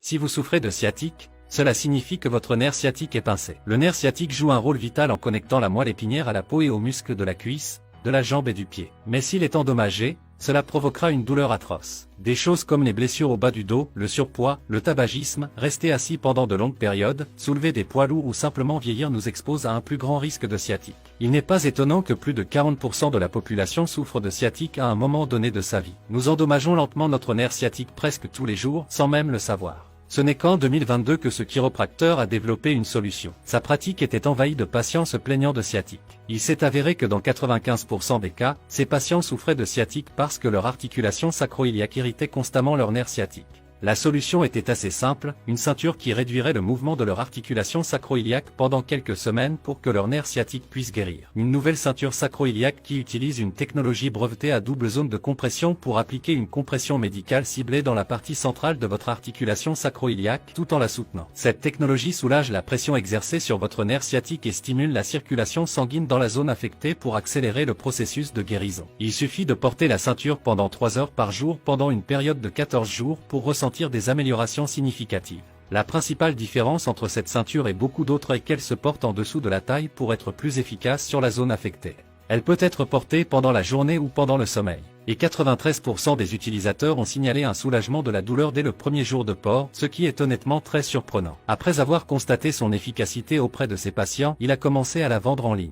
Si vous souffrez de sciatique, cela signifie que votre nerf sciatique est pincé. Le nerf sciatique joue un rôle vital en connectant la moelle épinière à la peau et aux muscles de la cuisse, de la jambe et du pied. Mais s'il est endommagé, cela provoquera une douleur atroce. Des choses comme les blessures au bas du dos, le surpoids, le tabagisme, rester assis pendant de longues périodes, soulever des poids lourds ou simplement vieillir nous exposent à un plus grand risque de sciatique. Il n'est pas étonnant que plus de 40% de la population souffre de sciatique à un moment donné de sa vie. Nous endommageons lentement notre nerf sciatique presque tous les jours, sans même le savoir. Ce n'est qu'en 2022 que ce chiropracteur a développé une solution. Sa pratique était envahie de patients se plaignant de sciatique. Il s'est avéré que dans 95% des cas, ces patients souffraient de sciatique parce que leur articulation sacro-iliaque irritait constamment leur nerf sciatique. La solution était assez simple, une ceinture qui réduirait le mouvement de leur articulation sacro-iliaque pendant quelques semaines pour que leur nerf sciatique puisse guérir. Une nouvelle ceinture sacro-iliaque qui utilise une technologie brevetée à double zone de compression pour appliquer une compression médicale ciblée dans la partie centrale de votre articulation sacro-iliaque tout en la soutenant. Cette technologie soulage la pression exercée sur votre nerf sciatique et stimule la circulation sanguine dans la zone affectée pour accélérer le processus de guérison. Il suffit de porter la ceinture pendant 3 heures par jour pendant une période de 14 jours pour ressentir des améliorations significatives. La principale différence entre cette ceinture et beaucoup d'autres est qu'elle se porte en dessous de la taille pour être plus efficace sur la zone affectée. Elle peut être portée pendant la journée ou pendant le sommeil. Et 93% des utilisateurs ont signalé un soulagement de la douleur dès le premier jour de port, ce qui est honnêtement très surprenant. Après avoir constaté son efficacité auprès de ses patients, il a commencé à la vendre en ligne.